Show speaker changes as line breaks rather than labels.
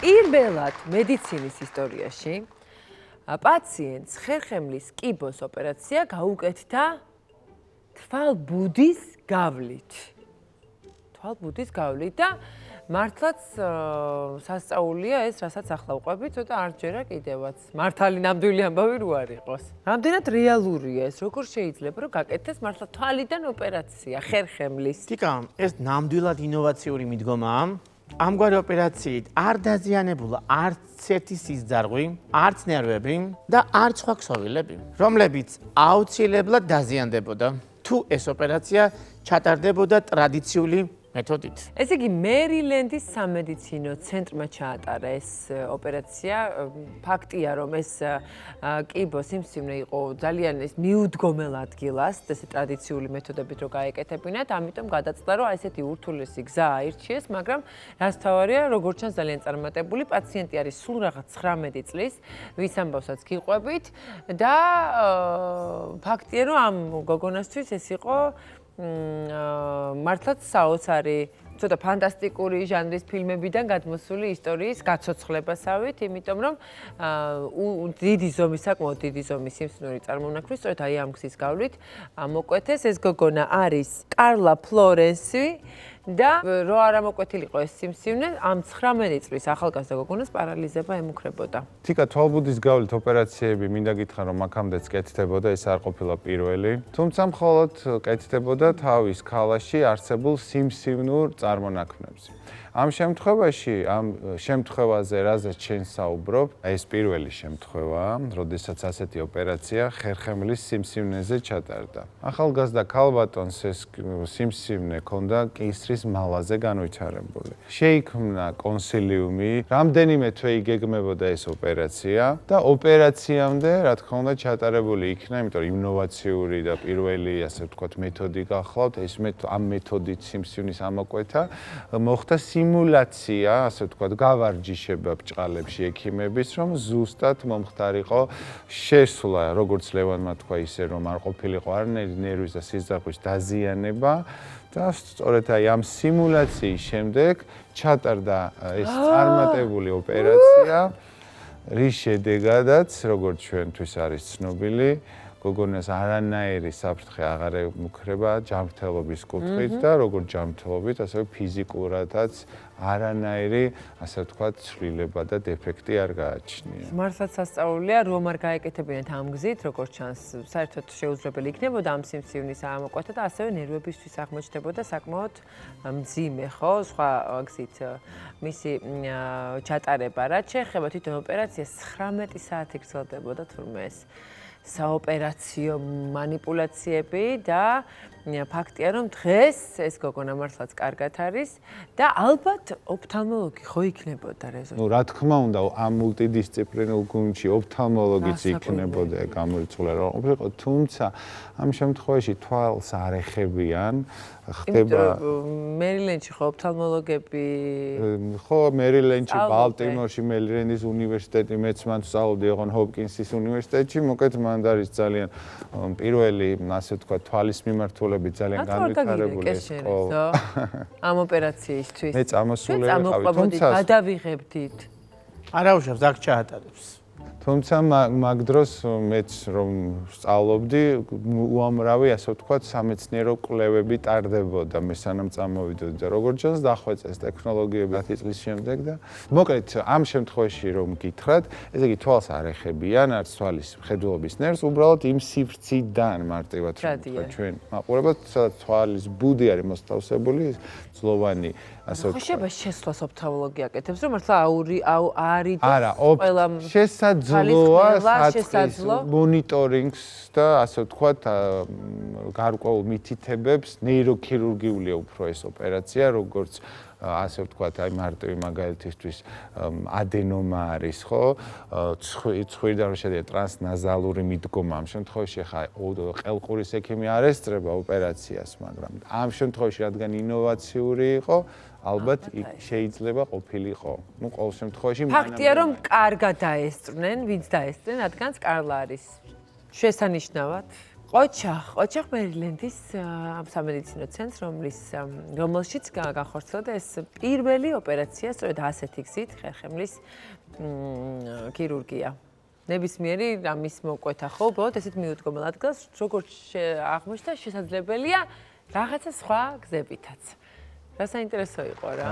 პირველად მედიცინის ისტორიაში პაციენტს ხერხემლის კიბოს ოპერაცია გაუკეთდა თვალბუდის გავლით. და მართლაც სასწაულია ეს, რასაც ახლა ვყვებით, ცოტა არ ჯერა კიდევაც. მართალი ნამდვილი ამბავი რო არ იყოს. რამდენად რეალურია ეს, როგორ შეიძლება რომ გაკეთდეს მართლა თვალიდან ოპერაცია ხერხემლის?
ტიკა, ეს ნამდვილად ინოვაციური მიდგომაა. ამგვარი ოპერაციით არ დაზიანებულა არც ერთი სისძარღვი, არც ნერვები და არც სხვა ქსოვილები, რომლებიც აუცილებლად დაზიანდებოდა, თუ ეს ოპერაცია ჩატარდებოდა ტრადიციული მეთოდით.
ესე იგი, მერილენდის სამედიცინო ცენტრმა ჩაატარა ეს ოპერაცია. ფაქტია, რომ ეს კიბო სიმსივნე იყო ძალიან მიუდგომელ ადგილას, ესე ტრადიციული მეთოდებით რო გაეკეთებინათ, ამიტომ გადაწყდა, რომ ესეთი ურთულესი გზა აირჩიეს, მაგრამ რაც თავარია, როგორც ჩანს ძალიან წარმატებული, პაციენტი არის სულ რაღაც 19 წლის, ვის ამბავსაც გიყვებით და ფაქტია, რომ ამ გოგონასთვის ეს იყო მართლაც საოცარი, ცოტა ფანტასტიკური ჟანრის ფილმებიდან გადმოსული ისტორიის გაცოცხლებასავით, იმიტომ რომ დიდი ზომის, საკმაოდ დიდი ზომის სიმსივნური წარმონაქმნი, სწორედ აი ამ გზის გავლით მოკვეთეს. ეს გოგონა არის კარლა ფლორენსი და რო არ ამოკვეთილიყო ეს სიმსივნე, ამ 19 წლის ახალგაზრდა გოგონას პარალიზება ემუქრებოდა.
თიკა თვალბუდის გავლით ოპერაციები მინდა გითხრა, რომ აქამდეც კეთდებოდა, ეს არ ყოფილა პირველი. თუმცა მხოლოდ კეთდებოდა თავის ქალაში არსებულ სიმსივნურ წარმონაქმნებს. ამ შემთხვევაში, ამ შემთხვევაზე, რაზეც ჩვენ საუბრობ, ეს პირველი შემთხვევაა, როდესაც ასეთი ოპერაცია ხერხემლის სიმსივნეზე ჩატარდა. ახალგაზრდა ქალბატონს ეს სიმსივნე ჰქონდა კისრის მალაზე განვითარებული. შეიქმნა კონსილიუმი, რამდენიმე თვე იგეგმებოდა ეს ოპერაცია და ოპერაციამდე, რა თქმა უნდა, ჩატარებული იქნა, იმიტომ რომ ინოვაციური და პირველი, ასე ვთქვათ, მეთოდი გახლავთ, ეს ამ მეთოდით სიმსივნის ამოკვეთა მოხდა სიმულაცია, ასე ვთქვათ, გავარჯიშება ბრჭყალებში ექიმების, რომ ზუსტად მომხდარიყო შესვლა, როგორც ლევანმა თქვა, ისე რომ არ ყოფილიყო არანაირი ნერვის და სისძარღვის დაზიანება და სწორედ აი ამ სიმულაციის შემდეგ ჩატარდა ეს წარმატებული ოპერაცია, რის შედეგადაც, როგორც ჩვენთვის არის ცნობილი, გოგონას არანაირი საფრთხე აღარ ემუქრება ჯანმრთელობის კუთხით და როგორც ჯანმრთელობით, ასევე ფიზიკურადაც არანაირი, ასე ვთქვათ, ცვლილება და დეფექტი არ გააჩნია.
მართლაც სასწაულია, რომ არ გაეკეთებინათ ამ გზით, როგორც ჩანს, საერთოდ შეუძლებელი იქნებოდა ამ სიმსივნის ამოკვეთა და ასევე ნერვებისთვის აღმოჩნდებოდა საკმაოდ მძიმე, ხო, სხვა გზით მისი ჩატარება. რაც შეეხება თვითონ ოპერაციას, 19 საათი გრძელდებოდა თურმე ეს საოპერაციო манипуляციები და ფაქტია, რომ დღეს ეს გოგონა მართლაც კარგად არის და ალბათ ოფთალმოლოგი ხო იქნებოდა რეზონანსი.
რა თქმა უნდა, ამ მულტიდისციპლინურ გუნდში ოფთალმოლოგიც იქნებოდა გამორიცხული რომ ყოფილიყო, თუმცა ამ შემთხვევაში თვალს არ ეხებიან, ხდება
მერილენდში ხო ოფთალმოლოგები
ხო მერილენდში, ბალტიმორში, მერილენდის უნივერსიტეტი, მეც მან ვსწავლობდი ოღონ ჰოპკინსის უნივერსიტეტში, მოკეთ მან არის ძალიან პირველი, ასე ვთქვათ, თვალის მიმართულებით ძალიან განვითარებული სკოლა.
ამ ოპერაციისთვის.
მე წამოსული ვიყავი,
თუმცა გადავიღებდით.
არა უშავს, აქ ჩაატარებს.
თუმცა მაგ დროს მეც რომ ვსწავლობდი, უამრავი, ასე ვთქვათ, სამეცნიერო კვლევები ტარდებოდა, მე სანამ წამოვიდოდი და როგორც ჩანს, დახვეწეს ტექნოლოგიები 10 წლის შემდეგ და მოკლედ ამ შემთხვევაში რომ გითხრათ, ესე იგი თვალს არ ეხებიან, არც თვალის მხედველობის ნერვს, უბრალოდ იმ სივრციდან მარტივად რომ ვთქვათ ჩვენ მაყურებელთ, სადაც თვალის ბუდი არის მოსთავსებული, ძლოვანი, ასე ვთქვათ.
ხო შეიძლება შესვლას ოფთალმოლოგი აკეთებს, რომ მართლა არის
არა, შესაძლოა საწყის მონიტორინგს და ასე ვთქვათ, გარკვეულ მითითებებს, ნეიროქირურგიულია უფრო ეს ოპერაცია, როგორც ასე ვთქვათ, აი მარტივი მაგალითისთვის ადენომა არის, ხო? ცხვირიდან რომ შედგება ტრანსნაზალური მიდგომა, ამ შემთხვევაში ხა ყელყურის ექიმი არ ესწრება ოპერაციას, მაგრამ ამ შემთხვევაში რადგან ინოვაციური იყო, ალბათ შეიძლება ყოფილიყო. ნუ ყოველ შემთხვევაში
ფაქტია, რომ კარგად დაესწრნენ, ვინც დაესწრნენ, რადგანაც კარლა არის შესანიშნავად ყოჩა მერილენდის ამ სამედიცინო ცენტრს, რომელშიც განხორციელდა ეს პირველი ოპერაცია, სწორედ ასეთი გზით, ხერხემლის ქირურგია. ნებისმიერი ამის მოკვეთა ხო, უბრალოდ ესეთ მიუდგომელ ადგილს, როგორც აღმოჩნდა, შესაძლებელია რაღაცა სხვა გზებითაც. რა საინტერესო იყო რა.